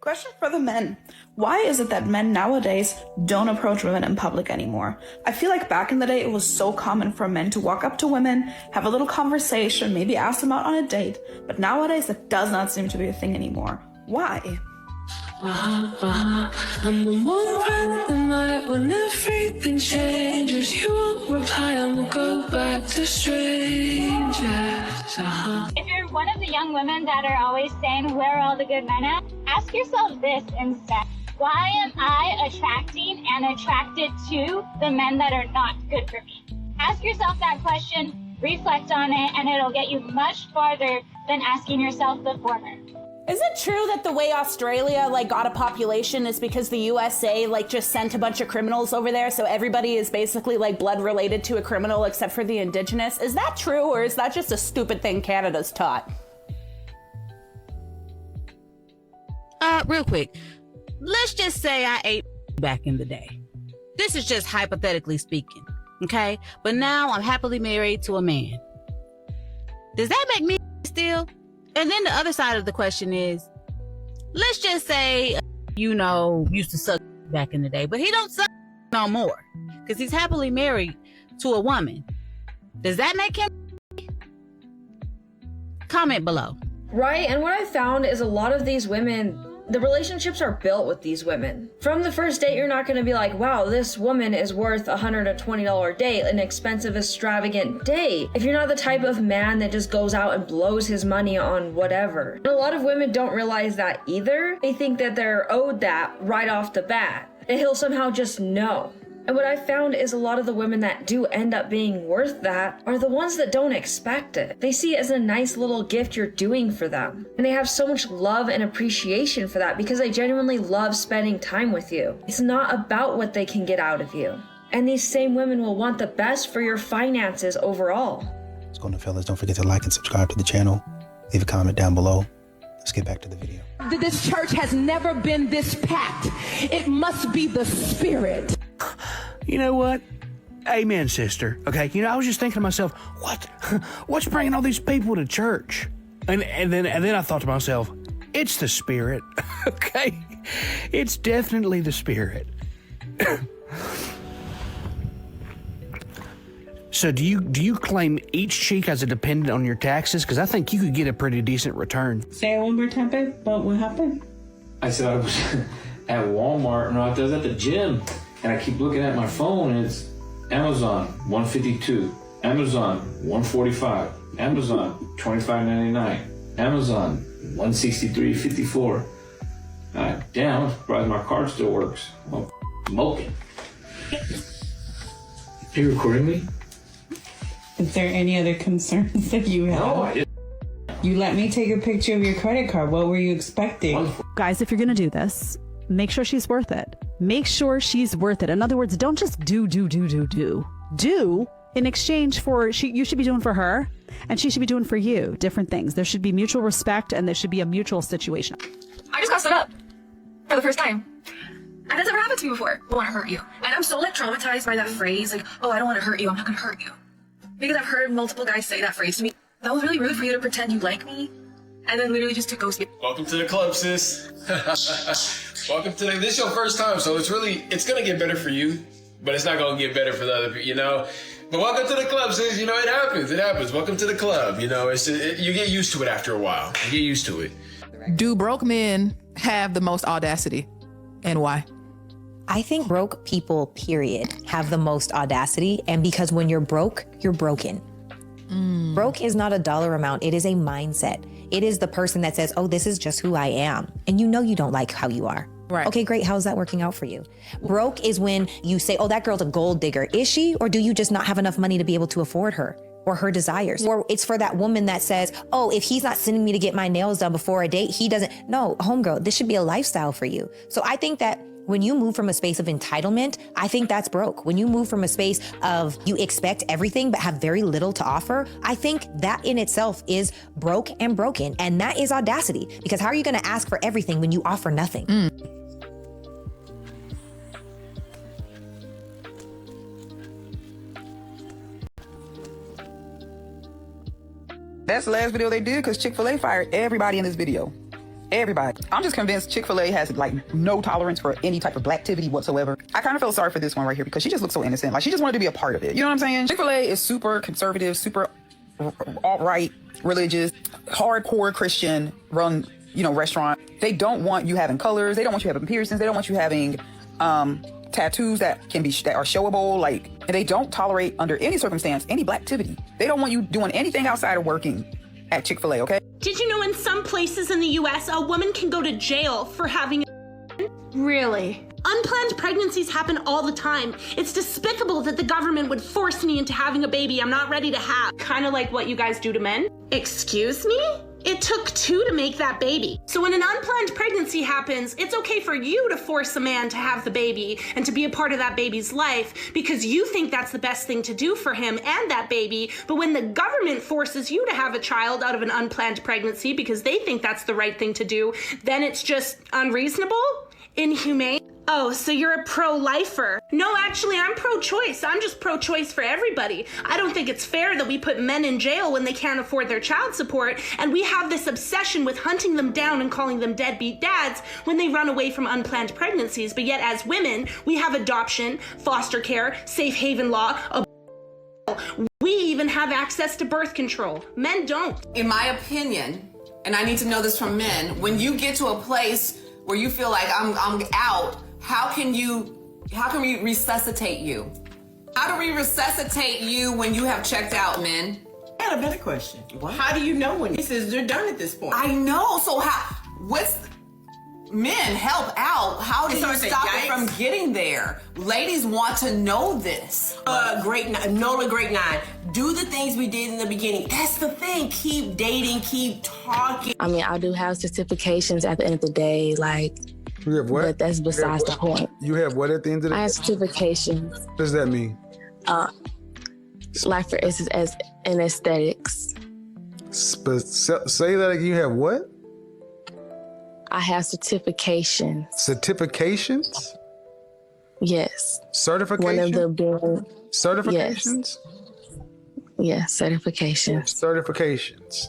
Question for the men. Why is it that men nowadays don't approach women in public anymore? I feel like back in the day, it was so common for men to walk up to women, have a little conversation, maybe ask them out on a date. But nowadays, that does not seem to be a thing anymore. Why? I'm the moment the night when everything changes. You won't reply, I'ma go back to strangers. If you're one of the young women that are always saying, where are all the good men at? Ask yourself this instead. Why am I attracted to the men that are not good for me? Ask yourself that question, reflect on it, and it'll get you much farther than asking yourself the former. Is it true that the way Australia got a population is because the USA just sent a bunch of criminals over there, so everybody is basically blood related to a criminal except for the indigenous? Is that true, or is that just a stupid thing Canada's taught? Real quick, let's just say I ate back in the day. This is just hypothetically speaking, okay? But now I'm happily married to a man. Does that make me still? And then the other side of the question is, let's just say, used to suck back in the day, but he don't suck no more because he's happily married to a woman. Does that make him? Comment below. Right, and what I found is a lot of these women, the relationships are built with these women. From the first date, you're not going to be like, wow, this woman is worth a $120 date, an expensive, extravagant date. If you're not the type of man that just goes out and blows his money on whatever. And a lot of women don't realize that either. They think that they're owed that right off the bat, and he'll somehow just know. And what I found is a lot of the women that do end up being worth that are the ones that don't expect it. They see it as a nice little gift you're doing for them. And they have so much love and appreciation for that because they genuinely love spending time with you. It's not about what they can get out of you. And these same women will want the best for your finances overall. What's going on, fellas? Don't forget to like and subscribe to the channel. Leave a comment down below. Let's get back to the video. This church has never been this packed. It must be the spirit. You know what? Amen, sister. Okay, I was just thinking to myself, what's bringing all these people to church? And then I thought to myself, it's the spirit. Okay, it's definitely the spirit. So do you claim each cheek as a dependent on your taxes? Because I think you could get a pretty decent return. Say it one more time, babe. What happened? I said I was at Walmart, no, I was at the gym, and I keep looking at my phone, and it's Amazon, $152, Amazon, $145, Amazon, $25.99, Amazon, $163.54. Damn, I'm surprised my card still works. I'm smoking. Are you recording me? Is there any other concerns that you have? No, I didn't. You let me take a picture of your credit card. What were you expecting? Guys, if you're gonna do this, make sure she's worth it. Make sure she's worth it. In other words, don't just do in exchange for you should be doing for her and she should be doing for you different things. There should be mutual respect and there should be a mutual situation. I just got stood up for the first time. And that's never happened to me before. I want to hurt you. And I'm so traumatized by that phrase, oh, I don't want to hurt you. I'm not going to hurt you. Because I've heard multiple guys say that phrase to me. That was really rude for you to pretend you like me and then literally just to ghost me. Welcome to the club, sis. Welcome to this is your first time, so it's gonna get better for you, but it's not gonna get better for the other people, But welcome to the club, sis. It happens. Welcome to the club. You get used to it after a while. You get used to it. Do broke men have the most audacity, and why? I think broke people, period, have the most audacity, and because when you're broke, you're broken. Broke is not a dollar amount, it is a mindset. It is the person that says, oh, this is just who I am. And you don't like how you are. Right. Okay, great. How's that working out for you? Broke is when you say, oh, that girl's a gold digger. Is she? Or do you just not have enough money to be able to afford her or her desires? Or it's for that woman that says, oh, if he's not sending me to get my nails done before a date, he doesn't. No, homegirl, this should be a lifestyle for you. So I think that when you move from a space of entitlement, I think that's broke. When you move from a space of you expect everything but have very little to offer, I think that in itself is broke and broken. And that is audacity, because how are you gonna ask for everything when you offer nothing? That's the last video they did because Chick-fil-A fired everybody in this video. Everybody. I'm just convinced Chick-fil-A has like no tolerance for any type of blacktivity whatsoever. I kind of feel sorry for this one right here because she just looks so innocent. Like she just wanted to be a part of it. You know what I'm saying? Chick-fil-A is super conservative, super alt-right, religious, hardcore Christian run, restaurant. They don't want you having colors. They don't want you having piercings. They don't want you having tattoos that are showable. Like, and they don't tolerate under any circumstance any blacktivity. They don't want you doing anything outside of working at Chick-fil-A, okay? Did you know in some places in the US, a woman can go to jail for having Really? Unplanned pregnancies happen all the time. It's despicable that the government would force me into having a baby I'm not ready to have. Kind of like what you guys do to men. Excuse me? It took 2 to make that baby. So when an unplanned pregnancy happens, it's okay for you to force a man to have the baby and to be a part of that baby's life because you think that's the best thing to do for him and that baby. But when the government forces you to have a child out of an unplanned pregnancy because they think that's the right thing to do, then it's just unreasonable? Inhumane? Oh, so you're a pro-lifer. No, actually, I'm pro-choice. I'm just pro-choice for everybody. I don't think it's fair that we put men in jail when they can't afford their child support, and we have this obsession with hunting them down and calling them deadbeat dads when they run away from unplanned pregnancies. But yet, as women, we have adoption, foster care, safe haven law, we even have access to birth control. Men don't. In my opinion, and I need to know this from men, when you get to a place where you feel like I'm out, how can we resuscitate you? How do we resuscitate you when you have checked out, men? I had a better question. How do you know when this is they're done at this point? I know. So men help out. How do you stop it from getting there? Ladies want to know this. Grade 9. Do the things we did in the beginning. That's the thing. Keep dating, keep talking. I mean, I do have certifications at the end of the day, like. You have what? But that's besides the point. You have what at the end of the day? I have certifications. What does that mean? Like for instance, as in aesthetics. Say that again. You have what? I have certifications. Certifications? Yes. Certifications? One of them being certifications? Yes, certifications. Certifications.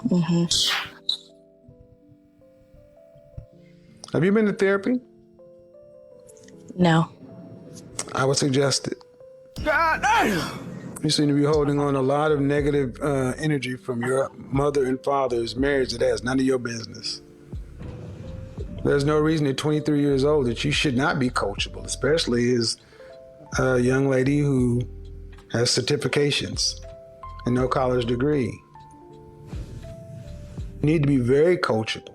Mm-hmm. Have you been to therapy? No. I would suggest it. God damn! You seem to be holding on a lot of negative energy from your mother and father's marriage that has none of your business. There's no reason at 23 years old that you should not be coachable, especially as a young lady who has certifications and no college degree. You need to be very coachable.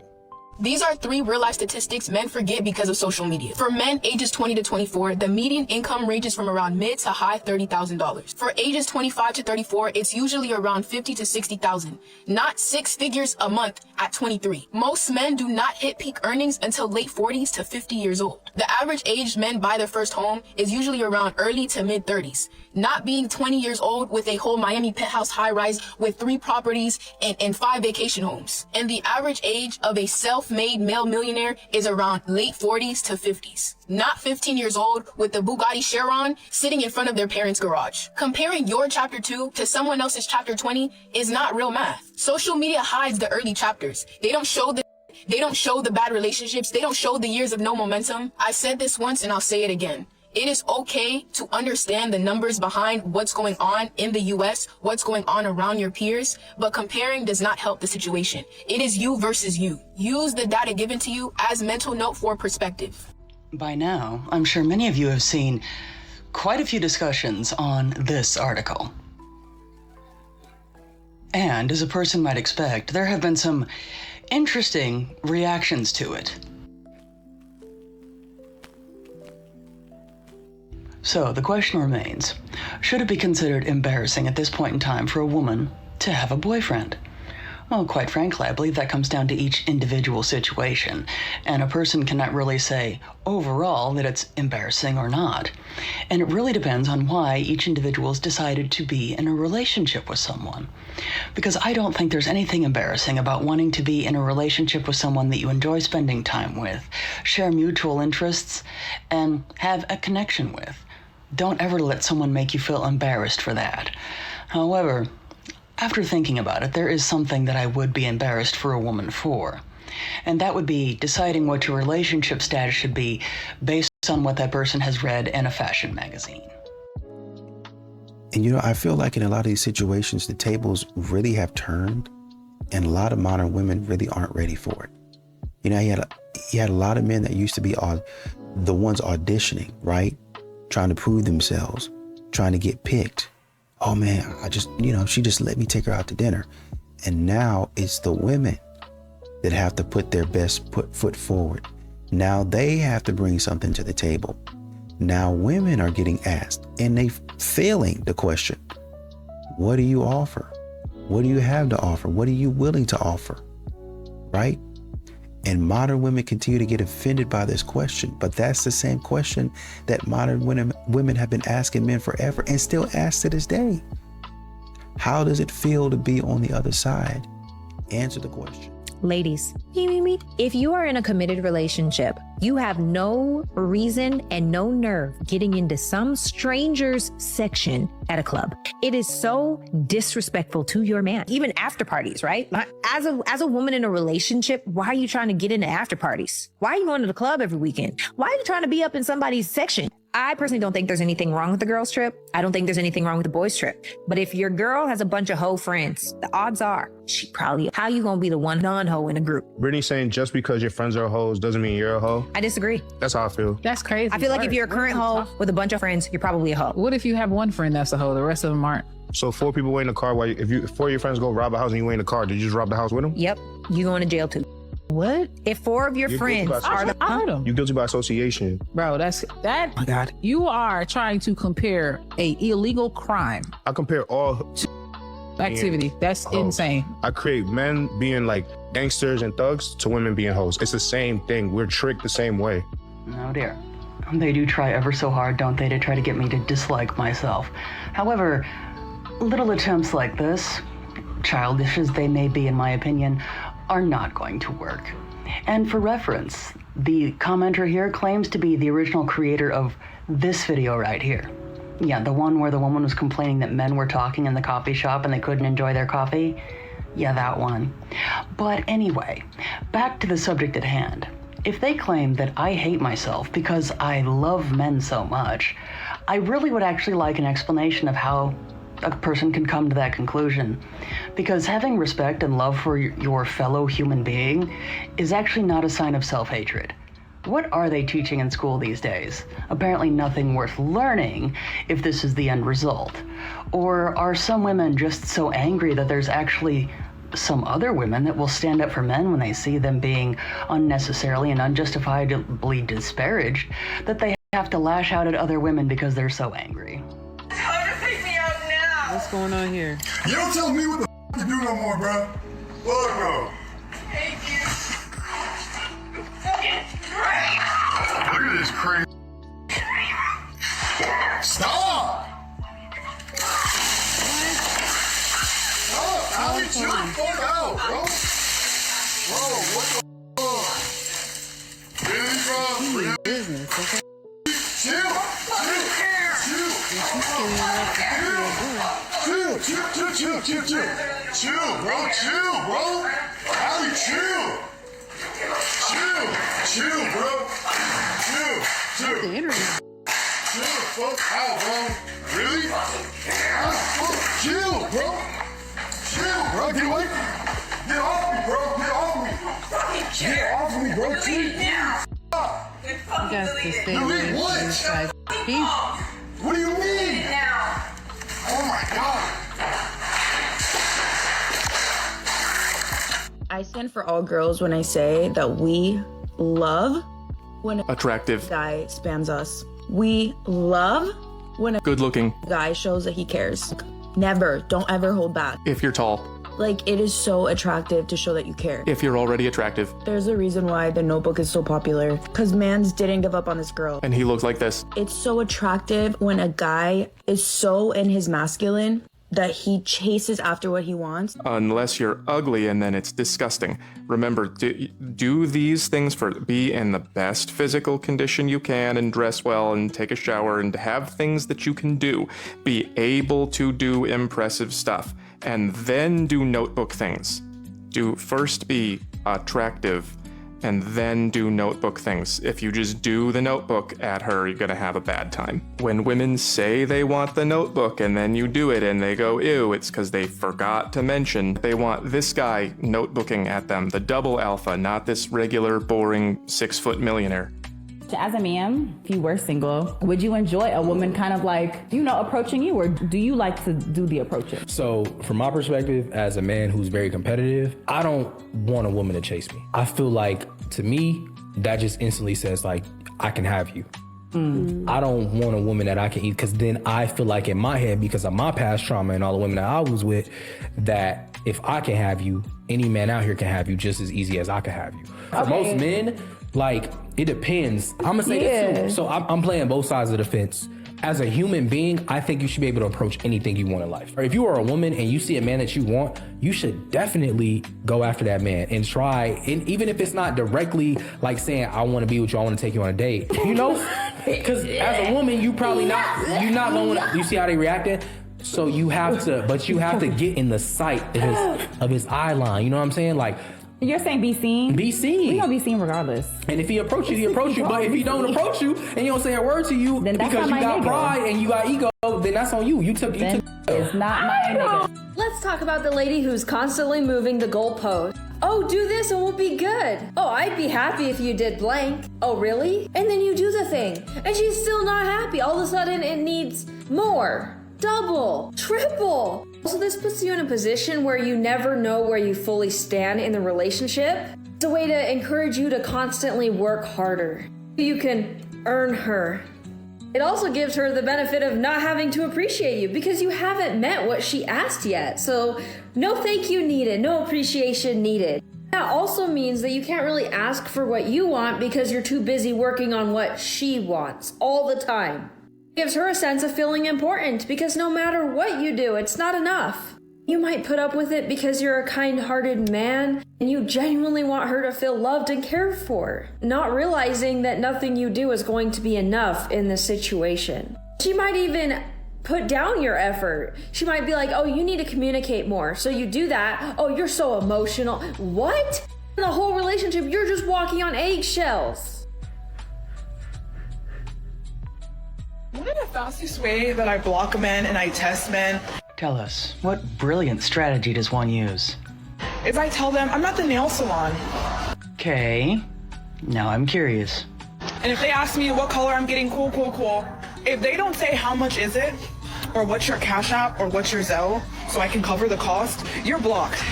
These are 3 real-life statistics men forget because of social media. For men ages 20 to 24, the median income ranges from around mid to high $30,000. For ages 25 to 34, it's usually around $50,000 to $60,000, not 6 figures a month at 23. Most men do not hit peak earnings until late 40s to 50 years old. The average age men buy their first home is usually around early to mid 30s. Not being 20 years old with a whole Miami penthouse high-rise with 3 properties and 5 vacation homes. And the average age of a self-made male millionaire is around late 40s to 50s. Not 15 years old with the Bugatti Chiron sitting in front of their parents' garage. Comparing your chapter 2 to someone else's chapter 20 is not real math. Social media hides the early chapters. They don't show the bad relationships. They don't show the years of no momentum. I said this once and I'll say it again. It is okay to understand the numbers behind what's going on in the US, what's going on around your peers, but comparing does not help the situation. It is you versus you. Use the data given to you as mental note for perspective. By now, I'm sure many of you have seen quite a few discussions on this article. And as a person might expect, there have been some interesting reactions to it. So the question remains, should it be considered embarrassing at this point in time for a woman to have a boyfriend? Well, quite frankly, I believe that comes down to each individual situation, and a person cannot really say overall that it's embarrassing or not. And it really depends on why each individual's decided to be in a relationship with someone. Because I don't think there's anything embarrassing about wanting to be in a relationship with someone that you enjoy spending time with, share mutual interests, and have a connection with. Don't ever let someone make you feel embarrassed for that. However, After thinking about it, there is something that I would be embarrassed for a woman for. And that would be deciding what your relationship status should be based on what that person has read in a fashion magazine. And you know, I feel like in a lot of these situations, the tables really have turned, and a lot of modern women really aren't ready for it. You know, he had a lot of men that used to be the ones auditioning, right? Trying to prove themselves, trying to get picked. Oh man, she just let me take her out to dinner. And now it's the women that have to put their best foot forward. Now they have to bring something to the table. Now women are getting asked, and they failing the question, what do you offer? What do you have to offer? What are you willing to offer? Right? And modern women continue to get offended by this question, but that's the same question that modern women have been asking men forever and still ask to this day. How does it feel to be on the other side? Answer the question. Ladies, if you are in a committed relationship, you have no reason and no nerve getting into some stranger's section at a club. It is so disrespectful to your man, even after parties, right? As a woman in a relationship, why are you trying to get into after parties? Why are you going to the club every weekend? Why are you trying to be up in somebody's section? I personally don't think there's anything wrong with the girls' trip. I don't think there's anything wrong with the boys' trip. But if your girl has a bunch of hoe friends, the odds are how you gonna be the one non-hoe in a group? Brittany's saying just because your friends are hoes doesn't mean you're a hoe. I disagree. That's how I feel. That's crazy. I feel like if you're a current hoe with a bunch of friends, you're probably a hoe. What if you have one friend that's a hoe, the rest of them aren't? So 4 people wait in the car if 4 of your friends go rob a house and you wait in the car, did you just rob the house with them? Yep. You going to jail too. What? If 4 of your friends are the You're guilty by association. Bro, that. Oh my God. You are trying to compare a illegal crime. I compare all activity. That's insane. I create men being like gangsters and thugs to women being hoes. It's the same thing. We're tricked the same way. Oh dear. They do try ever so hard, don't they, to try to get me to dislike myself. However, little attempts like this, childish as they may be in my opinion, are not going to work. And for reference, the commenter here claims to be the original creator of this video right here. Yeah, the one where the woman was complaining that men were talking in the coffee shop and they couldn't enjoy their coffee. Yeah, that one. But anyway, back to the subject at hand. If they claim that I hate myself because I love men so much, I really would actually like an explanation of how a person can come to that conclusion. Because having respect and love for your fellow human being is actually not a sign of self-hatred. What are they teaching in school these days? Apparently nothing worth learning if this is the end result. Or are some women just so angry that there's actually some other women that will stand up for men when they see them being unnecessarily and unjustifiably disparaged, that they have to lash out at other women because they're so angry? What's going on here? You don't tell me what the to do no more, bro. Look, bro. Thank you. Look at this crazy. Stop! Stop! How we chill the fuck out, bro? Bro, what the fuck? Really, bro? Really? Business, okay? Chill! Chill, bro. Chill, bro. Allie, chill. Chill, bro. Chill. Chill the fuck out, bro. Really? Chill, bro. Chill, bro. Get away. Get off me, bro. Get off me. Get off me, bro. Chill. You got to stay away from this guy's peace. What do you mean? Oh my God. I stand for all girls when I say that we love when attractive a guy spams us. We love when a good looking guy shows that he cares. Never, don't ever hold back. if you're tall, Like, it is so attractive to show that you care. if you're already attractive, There's a reason why The Notebook is so popular. Because Mans didn't give up on this girl. and he looks like this. It's so attractive when a guy is so in his masculine that he chases after what he wants. Unless you're ugly, and then it's disgusting. Remember, do these things for be in the best physical condition you can and dress well and take a shower and have things that you can do. Be able to do impressive stuff and then do notebook things. First be attractive and then do notebook things. If you just do the notebook at her, you're gonna have a bad time. When women say they want the notebook and then you do it and they go, ew, it's because they forgot to mention they want this guy notebooking at them, the double alpha, not this regular, boring 6-foot millionaire. As a man, if you were single, would you enjoy a woman kind of like, approaching you, or do you like to do the approaching? So from my perspective, as a man who's very competitive, I don't want a woman to chase me. I feel like, to me, that just instantly says like, I can have you. I don't want a woman that I can eat, because then I feel like in my head, because of my past trauma and all the women that I was with, that if I can have you, any man out here can have you just as easy as I can have you. For most men, like, it depends. I'm gonna say this too. So I'm playing both sides of the fence. As a human being, I think you should be able to approach anything you want in life. Or if you are a woman and you see a man that you want, you should definitely go after that man and try. And even if it's not directly like saying, I want to be with you, I want to take you on a date, because as a woman, you're not going to, you see how they reacted? So you have to get in the sight of his eye line. You know what I'm saying? Like, you're saying be seen? Be seen. We're gonna be seen regardless. And if he approach you, he approach you. But if he don't approach you and you don't say a word to you then because you got pride and you got ego, then that's on you. You took it's not my nigga. Let's talk about the lady who's constantly moving the goalpost. Oh, do this and we'll be good. Oh, I'd be happy if you did blank. Oh, really? And then you do the thing. And she's still not happy. All of a sudden it needs more. Double, triple. So this puts you in a position where you never know where you fully stand in the relationship. It's a way to encourage you to constantly work harder. You can earn her. It also gives her the benefit of not having to appreciate you because you haven't met what she asked yet. So no thank you needed, no appreciation needed. That also means that you can't really ask for what you want because you're too busy working on what she wants all the time. Gives her a sense of feeling important because no matter what you do, it's not enough. You might put up with it because you're a kind-hearted man and you genuinely want her to feel loved and cared for, not realizing that nothing you do is going to be enough in this situation. She might even put down your effort. She might be like, oh, you need to communicate more. So you do that. Oh, you're so emotional. What? In the whole relationship, you're just walking on eggshells. What is the fastest way that I block men and I test men? Tell us, what brilliant strategy does one use? Is I tell them I'm not the nail salon. Okay, now I'm curious. And if they ask me what color I'm getting, cool, if they don't say how much is it, or what's your Cash App, or what's your Zelle, so I can cover the cost, you're blocked.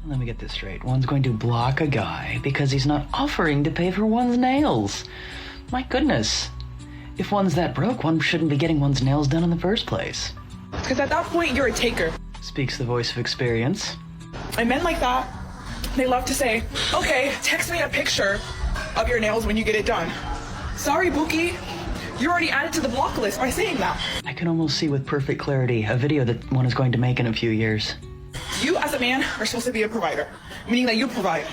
Let me get this straight. One's going to block a guy because he's not offering to pay for one's nails. My goodness. If one's that broke, one shouldn't be getting one's nails done in the first place. Because at that point, you're a taker. Speaks the voice of experience. And men like that, they love to say, okay, text me a picture of your nails when you get it done. Sorry, Bookie, you're already added to the block list by saying that. I can almost see with perfect clarity a video that one is going to make in a few years. You, as a man, are supposed to be a provider, meaning that you provide.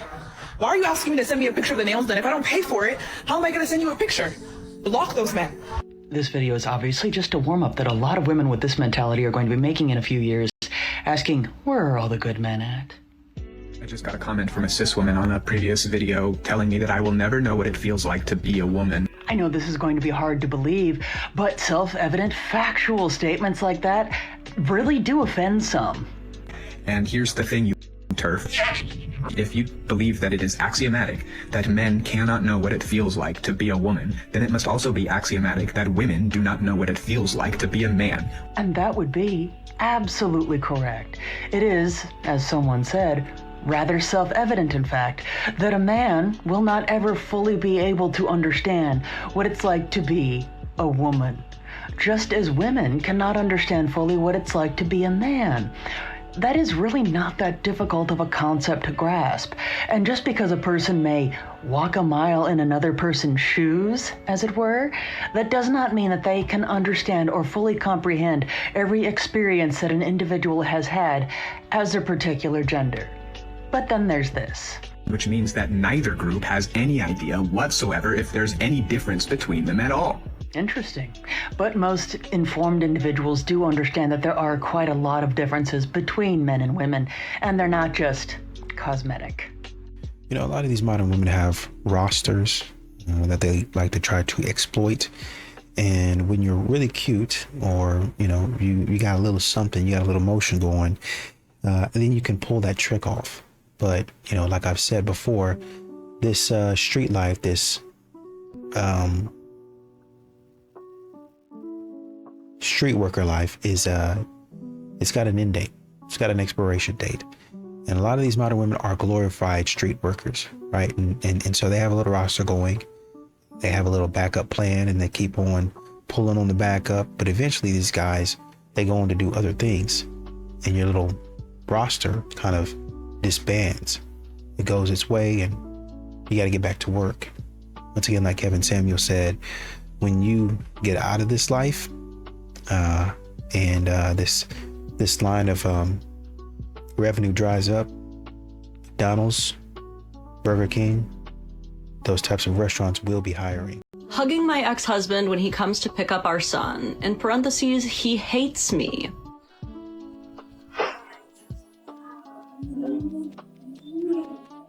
Why are you asking me to send me a picture of the nails done? If I don't pay for it, how am I going to send you a picture? Block those men. This video is obviously just a warm-up that a lot of women with this mentality are going to be making in a few years, asking, where are all the good men at? I just got a comment from a cis woman on a previous video telling me that I will never know what it feels like to be a woman. I know this is going to be hard to believe, but self-evident factual statements like that really do offend some. And here's the thing, you turf. If you believe that it is axiomatic that men cannot know what it feels like to be a woman, then it must also be axiomatic that women do not know what it feels like to be a man. And that would be absolutely correct. It is, as someone said, rather self-evident, in fact, that a man will not ever fully be able to understand what it's like to be a woman, just as women cannot understand fully what it's like to be a man. that is really not that difficult of a concept to grasp. And just because a person may walk a mile in another person's shoes, as it were, that does not mean that they can understand or fully comprehend every experience that an individual has had as a particular gender. But then there's this. Which means that neither group has any idea whatsoever if there's any difference between them at all. Interesting. But most informed individuals do understand that there are quite a lot of differences between men and women, and they're not just cosmetic. You know, a lot of these modern women have rosters that they like to try to exploit. And when you're really cute, or, you know, you got a little something, you got a little motion going, and then you can pull that trick off. But, you know, like I've said before, this street life, this street worker life is it's got an end date. It's got an expiration date. And a lot of these modern women are glorified street workers, right? And so they have a little roster going. They have a little backup plan, and they keep on pulling on the backup. But eventually these guys, they go on to do other things, and your little roster kind of disbands. It goes its way, and you got to get back to work. Once again, like Kevin Samuel said, when you get out of this life, and this line of revenue dries up, McDonald's, Burger King, those types of restaurants will be hiring. Hugging my ex-husband when he comes to pick up our son. In parentheses, he hates me.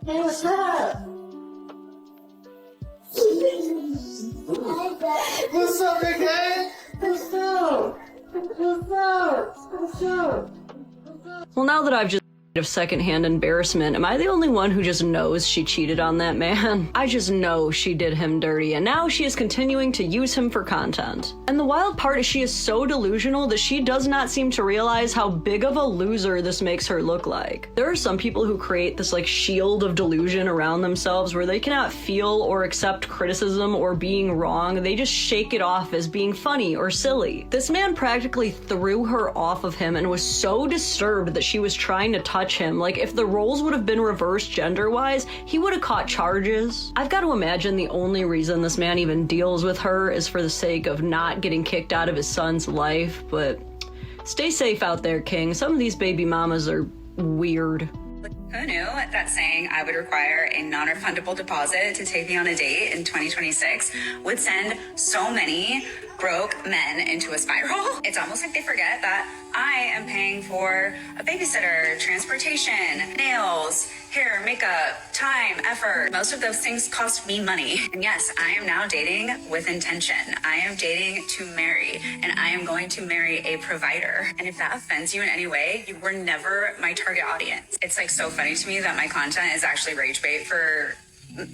Hey, what's up? What's up, big guy? What's up? What's up? What's up? Well, now that I've just of secondhand embarrassment, am I the only one who just knows she cheated on that man? I just know she did him dirty, and now she is continuing to use him for content. And the wild part is she is so delusional that she does not seem to realize how big of a loser this makes her look like. There are some people who create this like shield of delusion around themselves where they cannot feel or accept criticism or being wrong. They just shake it off as being funny or silly. This man practically threw her off of him and was so disturbed that she was trying to touch him. Like, if the roles would have been reversed gender-wise, he would have caught charges. I've got to imagine the only reason this man even deals with her is for the sake of not getting kicked out of his son's life, but stay safe out there, King. Some of these baby mamas are weird. Who knew that saying I would require a non-refundable deposit to take me on a date in 2026 would send so many broke men into a spiral? It's almost like they forget that I am paying for a babysitter, transportation, nails, hair, makeup, time, effort. Most of those things cost me money. And yes, I am now dating with intention. I am dating to marry, and I am going to marry a provider. And if that offends you in any way, you were never my target audience. It's like so funny to me that my content is actually rage bait for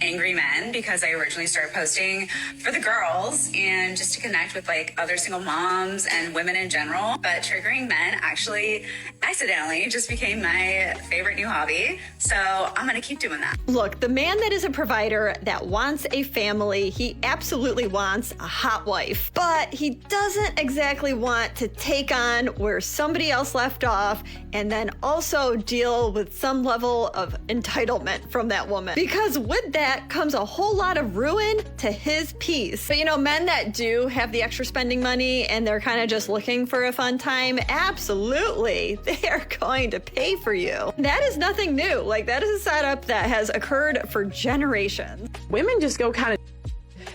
angry men, because I originally started posting for the girls and just to connect with like other single moms and women in general. But triggering men actually accidentally just became my favorite new hobby. So I'm gonna keep doing that. Look, the man that is a provider that wants a family, he absolutely wants a hot wife, but he doesn't exactly want to take on where somebody else left off and then also deal with some level of entitlement from that woman. Because with that comes a whole lot of ruin to his peace. But you know, men that do have the extra spending money and they're kind of just looking for a fun time, absolutely, they're going to pay for you. That is nothing new. Like, that is a setup that has occurred for generations. Women just go kind of,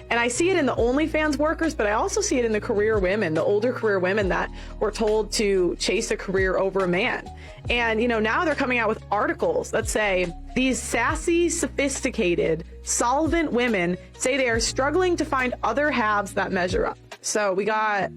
and I see it in the OnlyFans workers, but I also see it in the career women, the older career women that were told to chase a career over a man. And, you know, now they're coming out with articles that say these sassy, sophisticated, solvent women say they are struggling to find other halves that measure up. So we got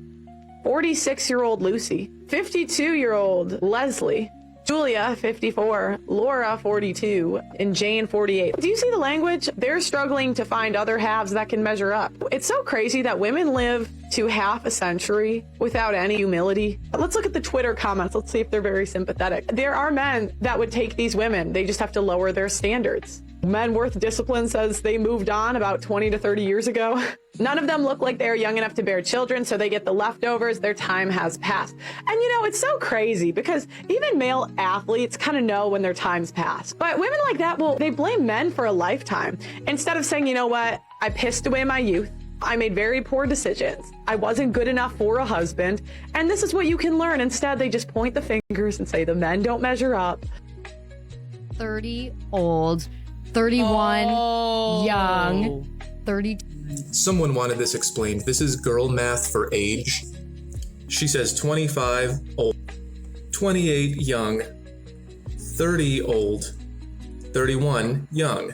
46-year-old Lucy, 52-year-old Leslie, Julia, 54, Laura, 42, and Jane, 48. Do you see the language? They're struggling to find other halves that can measure up. It's so crazy that women live to half a century without any humility. Let's look at the Twitter comments. Let's see if they're very sympathetic. There are men that would take these women. They just have to lower their standards. Men Worth Discipline says they moved on about 20 to 30 years ago. None of them look like they're young enough to bear children, so they get the leftovers. Their time has passed. And you know, it's so crazy because even male athletes kind of know when their time's passed. But women like that, well, they blame men for a lifetime. Instead of saying, you know what, I pissed away my youth. I made very poor decisions. I wasn't good enough for a husband. And this is what you can learn. Instead, they just point the fingers and say the men don't measure up. 30 old, 31 young, 30. Someone wanted this explained. This is girl math for age. She says 25 old, 28 young, 30 old, 31 young.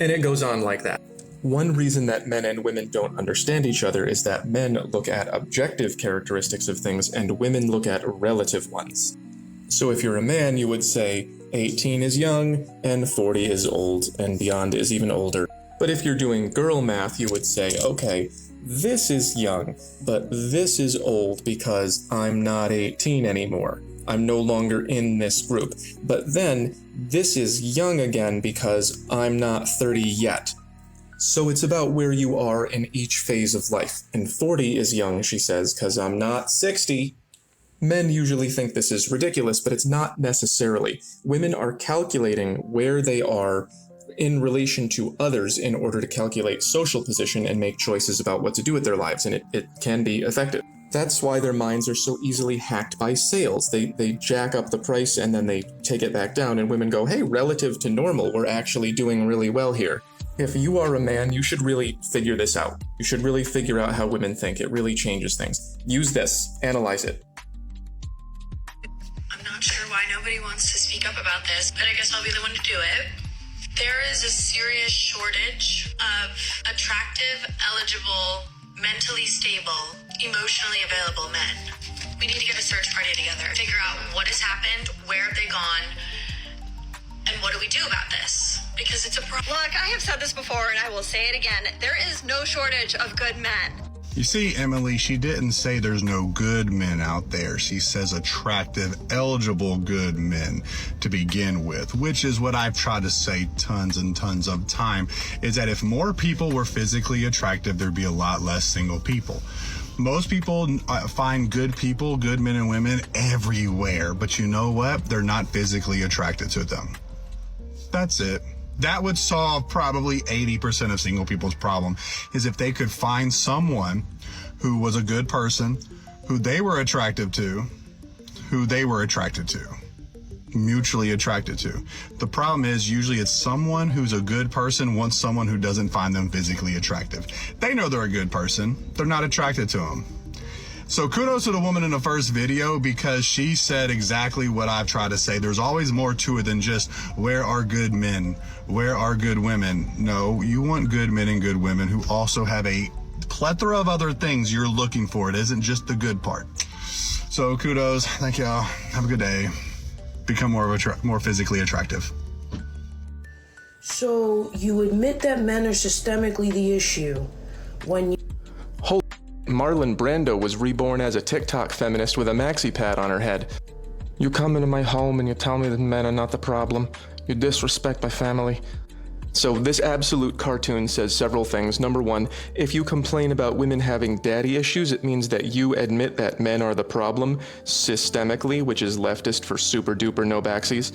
And it goes on like that. One reason that men and women don't understand each other is that men look at objective characteristics of things and women look at relative ones. So if you're a man, you would say 18 is young and 40 is old and beyond is even older. But if you're doing girl math, you would say, okay, this is young, but this is old because I'm not 18 anymore. I'm no longer in this group. But then this is young again because I'm not 30 yet. So it's about where you are in each phase of life. And 40 is young, she says, because I'm not 60. Men usually think this is ridiculous, but it's not necessarily. Women are calculating where they are in relation to others in order to calculate social position and make choices about what to do with their lives, and it can be effective. That's why their minds are so easily hacked by sales. They jack up the price and then they take it back down, and women go, hey, relative to normal, we're actually doing really well here. If you are a man, you should really figure this out. You should really figure out how women think. It really changes things. Use this. Analyze it. I'm not sure why nobody wants to speak up about this, but I guess I'll be the one to do it. There is a serious shortage of attractive, eligible, mentally stable, emotionally available men. We need to get a search party together, figure out what has happened, where have they gone, and what do we do about this? Because it's a problem. Look, I have said this before and I will say it again. There is no shortage of good men. You see, Emily, she didn't say there's no good men out there. She says attractive, eligible good men to begin with, which is what I've tried to say tons and tons of time, is that if more people were physically attractive, there'd be a lot less single people. Most people find good people, good men and women everywhere, but you know what? They're not physically attracted to them. That's it. That would solve probably 80% of single people's problem, is if they could find someone who was a good person, who they were attracted to, mutually attracted to. The problem is usually it's someone who's a good person wants someone who doesn't find them physically attractive. They know they're a good person. They're not attracted to them. So kudos to the woman in the first video, because she said exactly what I've tried to say. There's always more to it than just, where are good men? Where are good women? No, you want good men and good women who also have a plethora of other things you're looking for. It isn't just the good part. So kudos. Thank y'all. Have a good day. Become more physically attractive. So you admit that men are systemically the issue when you... Marlon Brando was reborn as a TikTok feminist with a maxi pad on her head. You come into my home and you tell me that men are not the problem. You disrespect my family. So this absolute cartoon says several things. Number one, if you complain about women having daddy issues, it means that you admit that men are the problem, systemically, which is leftist for super duper no backsies.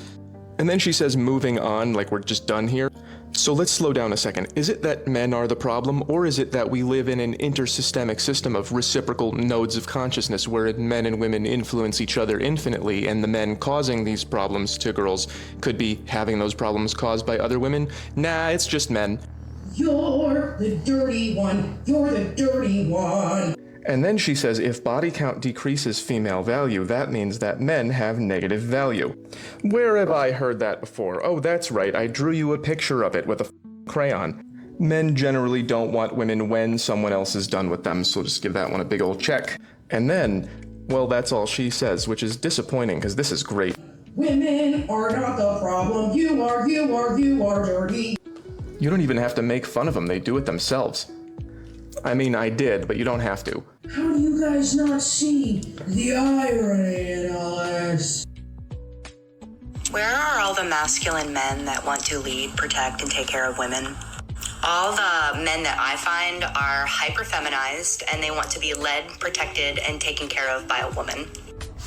And then she says moving on, like we're just done here. So let's slow down a second. Is it that men are the problem, or is it that we live in an intersystemic system of reciprocal nodes of consciousness where men and women influence each other infinitely, and the men causing these problems to girls could be having those problems caused by other women? Nah, it's just men. You're the dirty one. You're the dirty one. And then she says if body count decreases female value, that means that men have negative value. Where have I heard that before? Oh, that's right, I drew you a picture of it with a crayon. Men generally don't want women when someone else is done with them, so just give that one a big old check. And then, well, that's all she says, which is disappointing because this is great. Women are not the problem. You are dirty. You don't even have to make fun of them, they do it themselves. I mean, I did, but you don't have to. How do you guys not see the irony in all this? Where are all the masculine men that want to lead, protect, and take care of women? All the men that I find are hyper-feminized, and they want to be led, protected, and taken care of by a woman.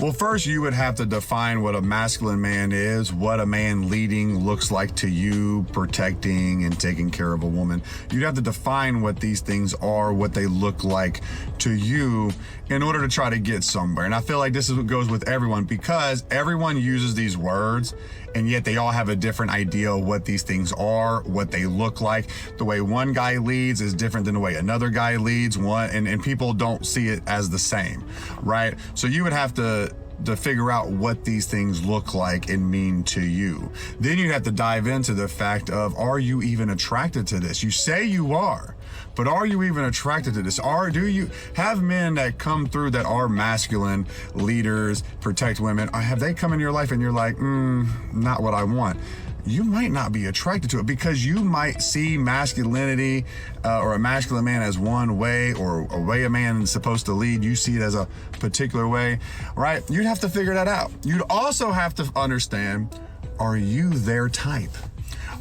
Well, first you would have to define what a masculine man is, what a man leading looks like to you, protecting and taking care of a woman. You'd have to define what these things are, what they look like to you in order to try to get somewhere. And I feel like this is what goes with everyone, because everyone uses these words and yet they all have a different idea of what these things are, what they look like. The way one guy leads is different than the way another guy leads, and people don't see it as the same, right? So you would have to figure out what these things look like and mean to you. Then you have to dive into the fact of, are you even attracted to this? You say you are, but are you even attracted to this? Do you have men that come through that are masculine leaders, protect women? Have they come in your life and you're like, not what I want? You might not be attracted to it, because you might see masculinity or a masculine man as one way, or a way a man is supposed to lead. You see it as a particular way, right? You'd have to figure that out. You'd also have to understand, are you their type?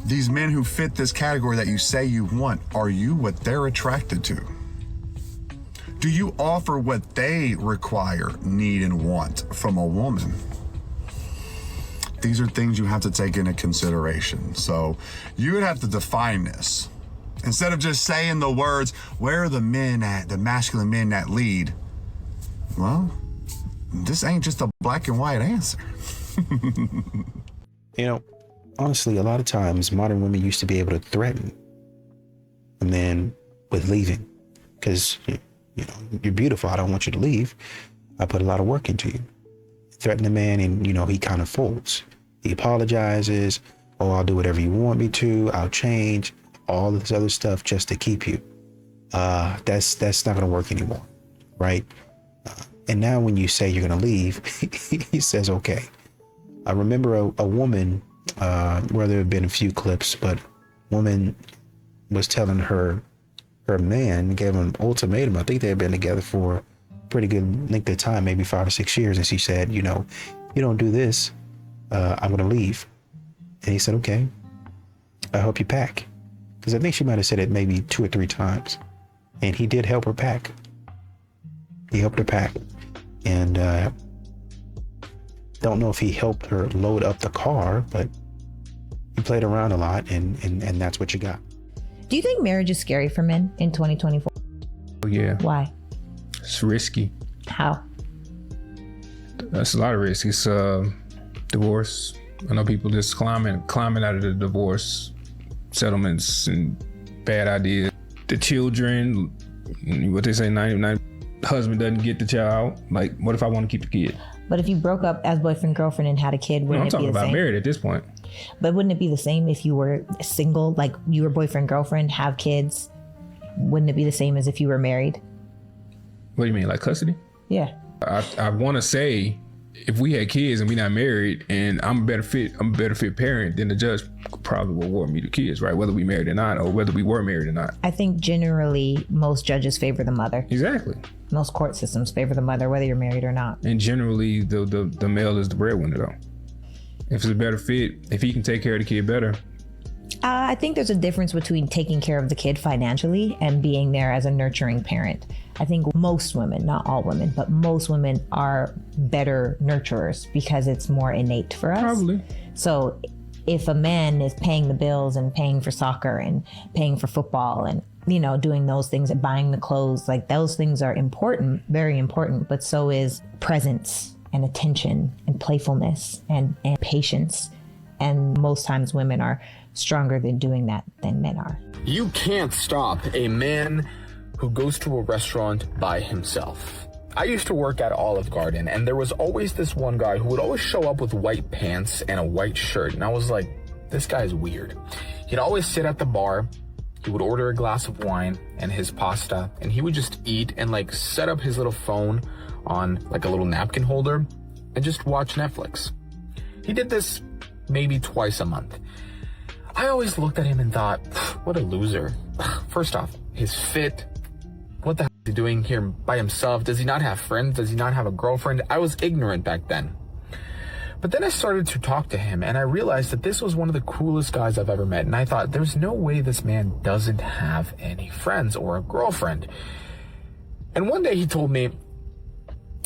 These men who fit this category that you say you want, are you what they're attracted to? Do you offer what they require, need, and want from a woman? These are things you have to take into consideration. So you would have to define this. Instead of just saying the words, where are the men at, the masculine men that lead? Well, this ain't just a black and white answer. You know, honestly, a lot of times modern women used to be able to threaten a man with leaving, because, you know, you're beautiful, I don't want you to leave. I put a lot of work into you. Threaten a man and, you know, he kind of folds. He apologizes. Oh, I'll do whatever you want me to. I'll change. All this other stuff just to keep you. That's not going to work anymore, right? And now when you say you're going to leave, he says, okay. I remember a woman, where there have been a few clips, but woman was telling her man, gave him an ultimatum. I think they had been together for pretty good length of time, maybe 5 or 6 years. And she said, you know, you don't do this, I'm going to leave. And he said, okay, I'll help you pack. Because I think she might have said it maybe 2 or 3 times. And he did help her pack. He helped her pack. And don't know if he helped her load up the car, but he played around a lot, and that's what you got. Do you think marriage is scary for men in 2024? Oh, yeah. Why? It's risky. How? That's a lot of risk. It's divorce. I know people just climbing out of the divorce settlements and bad ideas. The children, what they say, 99 husband doesn't get the child. Like, what if I want to keep the kid? But if you broke up as boyfriend, girlfriend and had a kid, wouldn't it be the same? I'm talking about married at this point. But wouldn't it be the same if you were single, like you were boyfriend, girlfriend, have kids? Wouldn't it be the same as if you were married? What do you mean, like custody? Yeah. I want to say, if we had kids and we not married, and I'm a better fit parent, then the judge probably will award me the kids, right? Whether we married or not, or whether we were married or not. I think generally most judges favor the mother. Exactly. Most court systems favor the mother, whether you're married or not. And generally, the male is the breadwinner, though. If it's a better fit, if he can take care of the kid better. I think there's a difference between taking care of the kid financially and being there as a nurturing parent. I think most women, not all women, but most women are better nurturers because it's more innate for us. Probably. So if a man is paying the bills and paying for soccer and paying for football and, you know, doing those things and buying the clothes, like those things are important, very important, but so is presence and attention and playfulness and patience. And most times women are stronger than doing that than men are. You can't stop a man who goes to a restaurant by himself. I used to work at Olive Garden, and there was always this one guy who would always show up with white pants and a white shirt, and I was like, this guy's weird. He'd always sit at the bar, he would order a glass of wine and his pasta, and he would just eat and like set up his little phone on like a little napkin holder and just watch Netflix. He did this maybe twice a month. I always looked at him and thought, what a loser. First off, his fit, what the hell is he doing here by himself? Does he not have friends? Does he not have a girlfriend? I was ignorant back then. But then I started to talk to him, and I realized that this was one of the coolest guys I've ever met. And I thought, there's no way this man doesn't have any friends or a girlfriend. And one day he told me,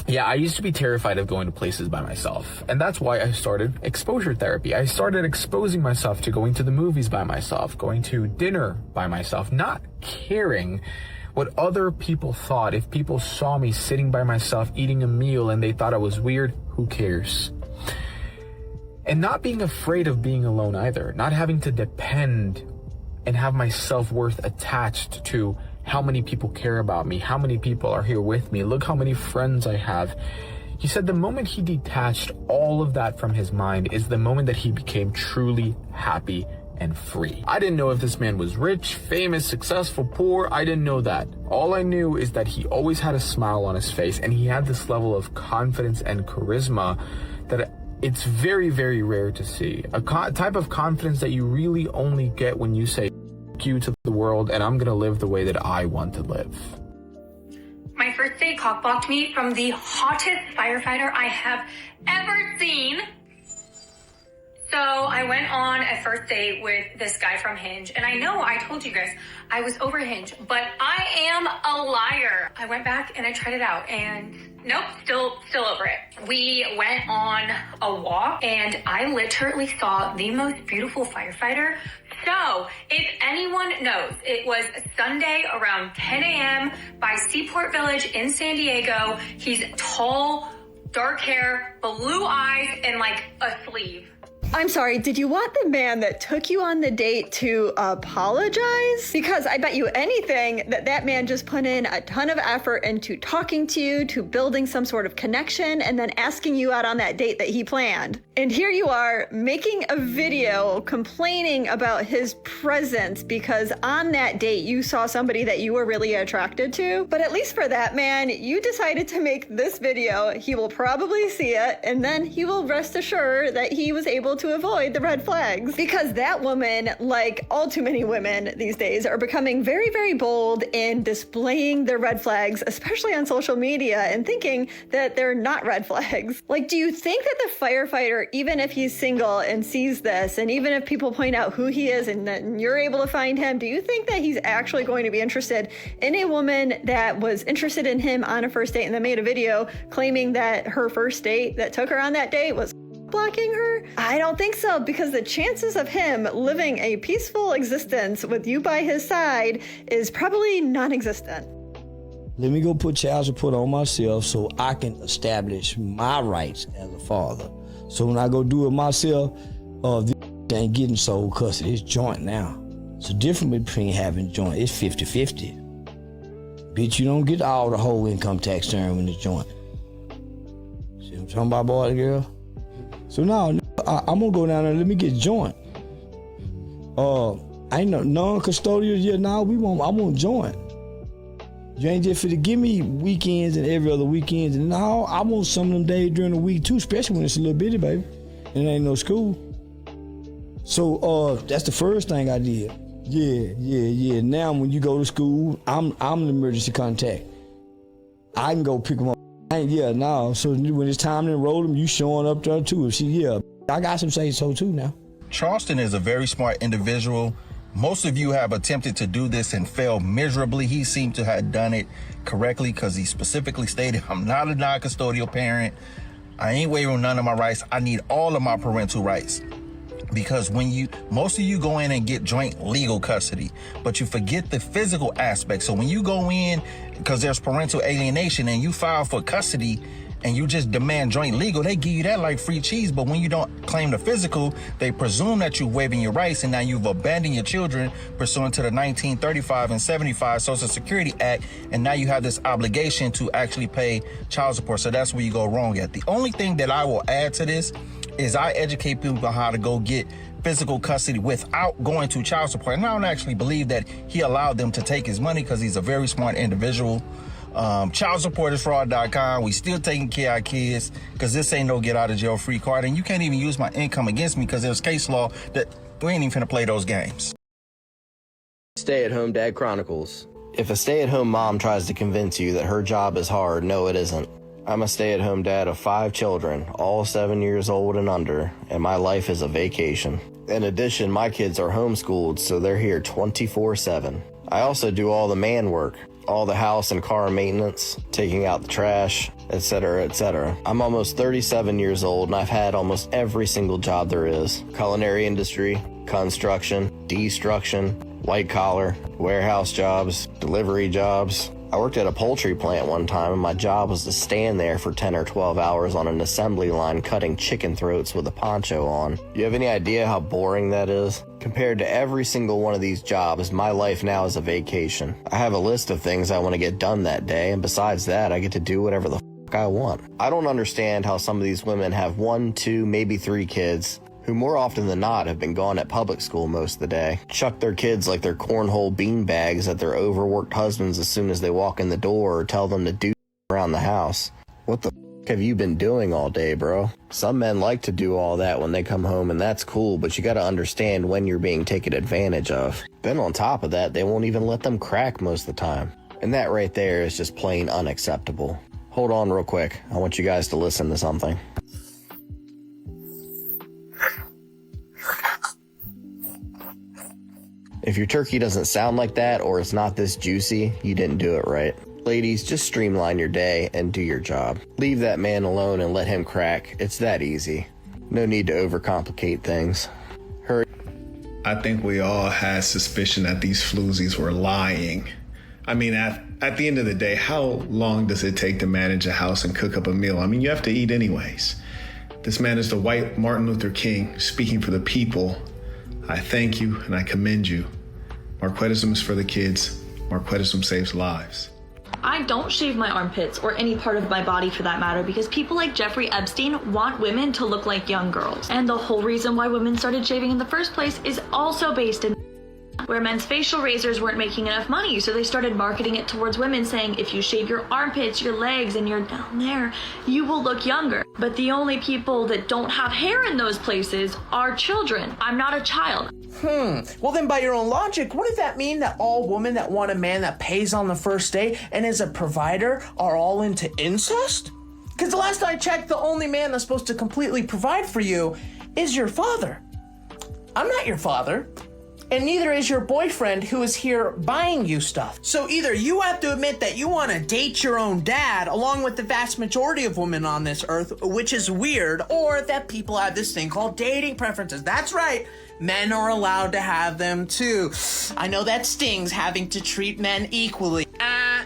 yeah, I used to be terrified of going to places by myself. And that's why I started exposure therapy. I started exposing myself to going to the movies by myself, going to dinner by myself, not caring what other people thought. If people saw me sitting by myself eating a meal and they thought I was weird, who cares? And not being afraid of being alone either. Not having to depend and have my self-worth attached to how many people care about me, how many people are here with me, look how many friends I have. He said the moment he detached all of that from his mind is the moment that he became truly happy and free. I didn't know if this man was rich, famous, successful, poor. I didn't know that. All I knew is that he always had a smile on his face, and he had this level of confidence and charisma that it's very, very rare to see. A type of confidence that you really only get when you say you to the world, and I'm gonna live the way that I want to live. My first date cockblocked me from the hottest firefighter I have ever seen. So I went on a first date with this guy from Hinge, and I know I told you guys I was over Hinge, but I am a liar. I went back and I tried it out, and nope, still over it. We went on a walk, and I literally saw the most beautiful firefighter. So, if anyone knows, it was Sunday around 10 a.m. by Seaport Village in San Diego. He's tall, dark hair, blue eyes, and like a sleeve. I'm sorry, did you want the man that took you on the date to apologize? Because I bet you anything that man just put in a ton of effort into talking to you, to building some sort of connection, and then asking you out on that date that he planned. And here you are making a video complaining about his presence because on that date you saw somebody that you were really attracted to. But at least for that man, you decided to make this video. He will probably see it, and then he will rest assured that he was able to avoid the red flags. Because that woman, like all too many women these days, are becoming very, very bold in displaying their red flags, especially on social media, and thinking that they're not red flags. Like, do you think that the firefighter, even if he's single and sees this, and even if people point out who he is and then you're able to find him, do you think that he's actually going to be interested in a woman that was interested in him on a first date and then made a video claiming that her first date that took her on that date was blocking her? I don't think so, because the chances of him living a peaceful existence with you by his side is probably non-existent. Let me go put child support on myself so I can establish my rights as a father. So when I go do it myself, this ain't getting sole custody. It's joint now. It's a difference between having joint. It's 50-50. Bitch, you don't get all the whole income tax turn when it's joint. See what I'm talking about, boy and girl? So now, I'm gonna go down there and let me get joint. I ain't no non-custodial yet now. I want joint. You ain't just finna give me weekends and every other weekends. And now I want some of them days during the week too, especially when it's a little bitty, baby. And it ain't no school. So that's the first thing I did. Yeah. Now when you go to school, I'm the emergency contact. I can go pick them up. So when it's time to enroll them, you showing up there too. I got some say so too now. Charleston is a very smart individual. Most of you have attempted to do this and failed miserably. He seemed to have done it correctly because he specifically stated, I'm not a non-custodial parent. I ain't waiving none of my rights. I need all of my parental rights. Because most of you go in and get joint legal custody, but you forget the physical aspect. So when you go in, because there's parental alienation and you file for custody and you just demand joint legal, they give you that like free cheese. But when you don't claim the physical, they presume that you're waiving your rights and now you've abandoned your children pursuant to the 1935 and 75 Social Security Act. And now you have this obligation to actually pay child support. So that's where you go wrong at. The only thing that I will add to this is I educate people on how to go get physical custody without going to child support. And I don't actually believe that he allowed them to take his money because he's a very smart individual. Childsupportisfraud.com. We still taking care of our kids because this ain't no get out of jail free card. And you can't even use my income against me because there's case law that we ain't even finna play those games. Stay-at-home Dad Chronicles. If a stay-at-home mom tries to convince you that her job is hard, no, it isn't. I'm a stay-at-home dad of 5 children, all 7 years old and under, and my life is a vacation. In addition, my kids are homeschooled, so they're here 24/7. I also do all the man work, all the house and car maintenance, taking out the trash, etc., etc. I'm almost 37 years old, and I've had almost every single job there is. Culinary industry, construction, destruction, white collar, warehouse jobs, delivery jobs. I worked at a poultry plant one time, and my job was to stand there for 10 or 12 hours on an assembly line cutting chicken throats with a poncho on. You have any idea how boring that is? Compared to every single one of these jobs, my life now is a vacation. I have a list of things I want to get done that day, and besides that, I get to do whatever the fuck I want. I don't understand how some of these women have 1, 2, maybe 3 kids, who more often than not have been gone at public school most of the day, chuck their kids like they're cornhole bean bags at their overworked husbands as soon as they walk in the door, or tell them to do around the house. What the f have you been doing all day, bro? Some men like to do all that when they come home, and that's cool, but you gotta understand when you're being taken advantage of. Then on top of that, they won't even let them crack most of the time. And that right there is just plain unacceptable. Hold on real quick. I want you guys to listen to something. If your turkey doesn't sound like that, or it's not this juicy, you didn't do it right. Ladies, just streamline your day and do your job. Leave that man alone and let him crack. It's that easy. No need to overcomplicate things. Hurry. I think we all had suspicion that these floozies were lying. I mean, at the end of the day, how long does it take to manage a house and cook up a meal? I mean, you have to eat anyways. This man is the white Martin Luther King speaking for the people. I thank you and I commend you. Marquettism is for the kids. Marquettism saves lives. I don't shave my armpits or any part of my body for that matter because people like Jeffrey Epstein want women to look like young girls. And the whole reason why women started shaving in the first place is also based in where men's facial razors weren't making enough money, so they started marketing it towards women, saying if you shave your armpits, your legs, and you're down there, you will look younger. But the only people that don't have hair in those places are children. I'm not a child. Well then by your own logic, wouldn't that mean that all women that want a man that pays on the first date and is a provider are all into incest? Because the last I checked, the only man that's supposed to completely provide for you is your father. I'm not your father. And neither is your boyfriend who is here buying you stuff. So either you have to admit that you want to date your own dad, along with the vast majority of women on this earth, which is weird, or that people have this thing called dating preferences. That's right. Men are allowed to have them too. I know that stings, having to treat men equally.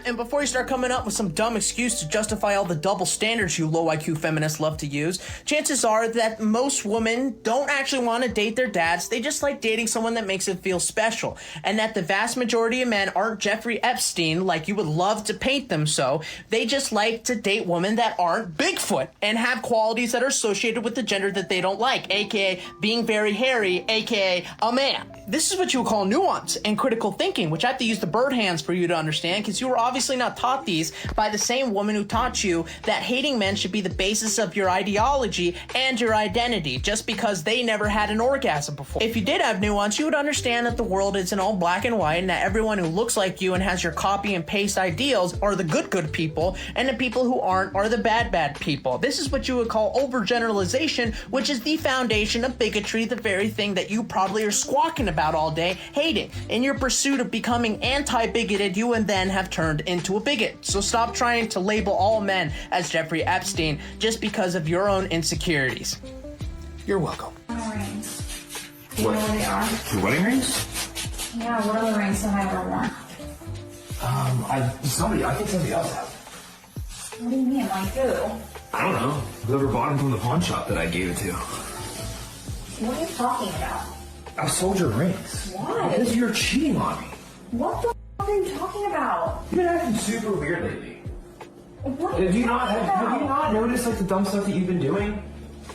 And before you start coming up with some dumb excuse to justify all the double standards you low IQ feminists love to use, chances are that most women don't actually want to date their dads. They just like dating someone that makes it feel special. And that the vast majority of men aren't Jeffrey Epstein like you would love to paint them so. They just like to date women that aren't Bigfoot and have qualities that are associated with the gender that they don't like, aka being very hairy, aka a man. This is what you would call nuance and critical thinking, which I have to use the bird hands for you to understand, because you were obviously not taught these by the same woman who taught you that hating men should be the basis of your ideology and your identity, just because they never had an orgasm before. If you did have nuance, you would understand that the world isn't all black and white, and that everyone who looks like you and has your copy and paste ideals are the good people, and the people who aren't are the bad people. This is what you would call overgeneralization, which is the foundation of bigotry, the very thing that you probably are squawking about all day, hating. In your pursuit of becoming anti-bigoted, you and then have turned into a bigot. So stop trying to label all men as Jeffrey Epstein just because of your own insecurities. You're welcome. Rings. Do you know where they are? Your wedding rings? Yeah, what other rings have I ever worn? I can tell the other. What do you mean, like who? I don't know. Whoever bought them from the pawn shop that I gave it to. What are you talking about? I sold your rings. Why? Because you're cheating on me. What the f are you talking about? You've been acting super weird lately. What Have you not noticed like the dumb stuff that you've been doing?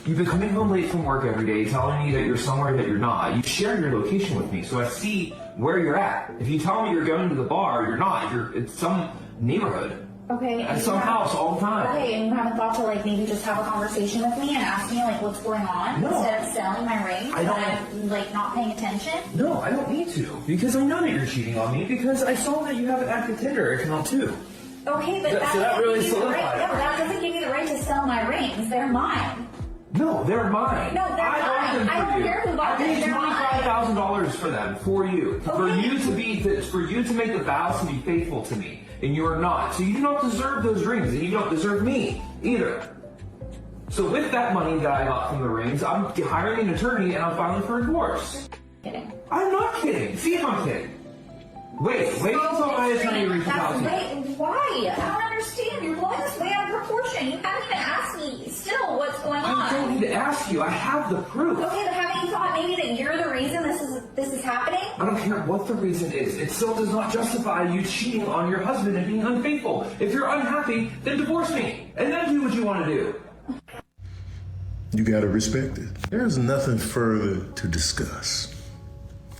You've been coming home late from work every day, telling me that you're somewhere that you're not. You share your location with me, so I see where you're at. If you tell me you're going to the bar, you're not. It's some neighborhood. Okay. At some house all the time. Okay, and you haven't thought to like maybe just have a conversation with me and ask me like what's going on instead of selling my rings and I'm like not paying attention? No, I don't need to. Because I know that you're cheating on me because I saw that you have an active Tinder account too. Okay, but So that really doesn't give you the right, solidified it. no, that doesn't give you the right to sell my rings. They're mine. No, they're mine. No, they're I bought mine. them I for don't you. care who bought I them. paid They're mine. $25,000 for them for you. For you to make the vows to be faithful to me, and you are not. So you don't deserve those rings, and you don't deserve me either. So with that money that I got from the rings, I'm hiring an attorney and I'm filing for a divorce. Kidding. I'm not kidding. See if I'm kidding. Wait until my attorney reaches out to you. Wait, why? I don't understand. You're blowing this way out of proportion. You haven't even asked me still what's going on. I don't need to ask you. I have the proof. Okay, but haven't you thought maybe that you're the reason this is happening? I don't care what the reason is. It still does not justify you cheating on your husband and being unfaithful. If you're unhappy, then divorce me. And then do what you want to do. You gotta respect it. There's nothing further to discuss.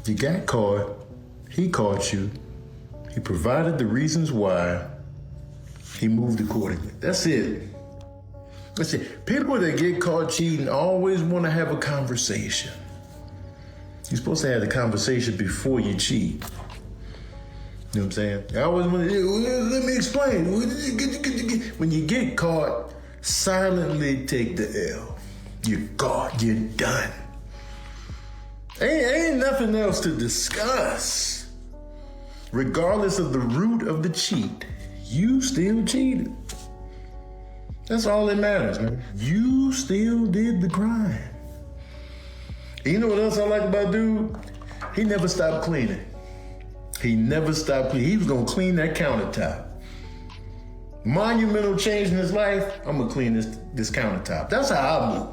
You got caught. He caught you. He provided the reasons why. He moved accordingly. That's it. That's it. People that get caught cheating always want to have a conversation. You're supposed to have the conversation before you cheat. You know what I'm saying? I always want to, let me explain. When you get caught, silently take the L. You're caught, you're done. Ain't nothing else to discuss. Regardless of the root of the cheat, you still cheated. That's all that matters, man. You still did the crime. And you know what else I like about dude? He never stopped cleaning. He never stopped cleaning. He was gonna clean that countertop. Monumental change in his life, I'm gonna clean this countertop. That's how I move.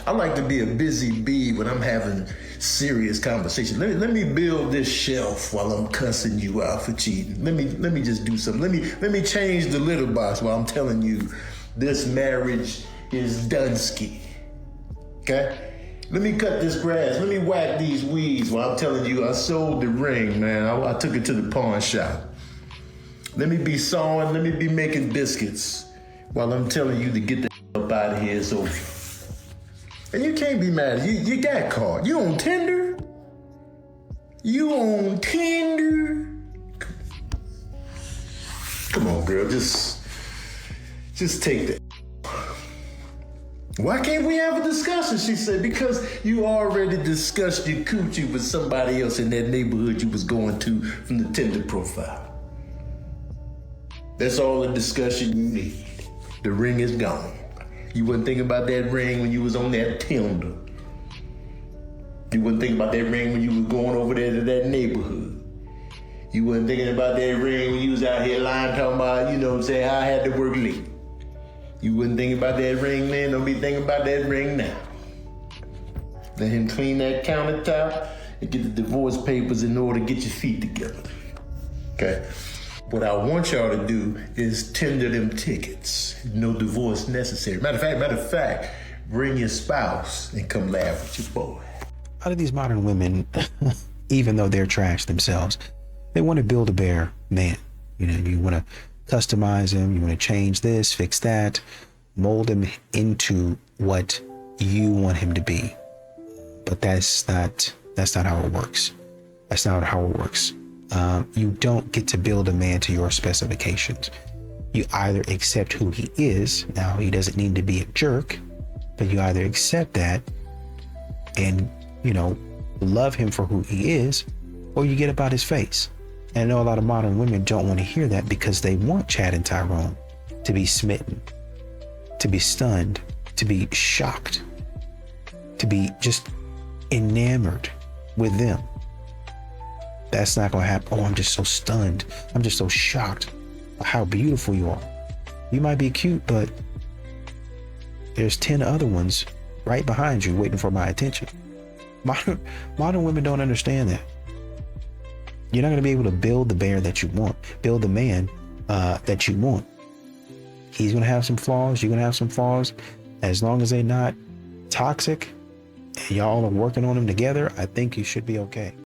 I like to be a busy bee when I'm having serious conversation. Let me build this shelf while I'm cussing you out for cheating. Let me just do something. Let me change the litter box while I'm telling you this marriage is Dunsky. Okay? Let me cut this grass. Let me whack these weeds while I'm telling you I sold the ring, man. I took it to the pawn shop. Let me be sawing. Let me be making biscuits while I'm telling you to get the up out of here. It's over. And you can't be mad. You got caught. You on Tinder? You on Tinder? Come on, girl. Just take that. Why can't we have a discussion? She said, because you already discussed your coochie with somebody else in that neighborhood you was going to from the Tinder profile. That's all the discussion you need. The ring is gone. You wasn't thinking about that ring when you was on that Tinder. You wasn't thinking about that ring when you was going over there to that neighborhood. You wasn't thinking about that ring when you was out here lying, talking about, you know what I'm saying, how I had to work late. You wasn't thinking about that ring then, don't be thinking about that ring now. Let him clean that countertop and get the divorce papers in order to get your feet together. Okay? What I want y'all to do is tender them tickets. No divorce necessary. Matter of fact, bring your spouse and come laugh with your boy. A lot of these modern women, even though they're trash themselves, they want to build a bear man. You know, you want to customize him, you want to change this, fix that, mold him into what you want him to be. But that's not how it works. That's not how it works. You don't get to build a man to your specifications. You either accept who he is. Now, he doesn't need to be a jerk, but you either accept that and, you know, love him for who he is, or you get up out his face. And I know a lot of modern women don't want to hear that because they want Chad and Tyrone to be smitten, to be stunned, to be shocked, to be just enamored with them. That's not gonna happen. Oh, I'm just so stunned. I'm just so shocked by how beautiful you are. You might be cute, but there's 10 other ones right behind you waiting for my attention. Modern women don't understand that. You're not gonna be able to build the bear that you want, build the man that you want. He's gonna have some flaws, you're gonna have some flaws. As long as they're not toxic and y'all are working on them together, I think you should be okay.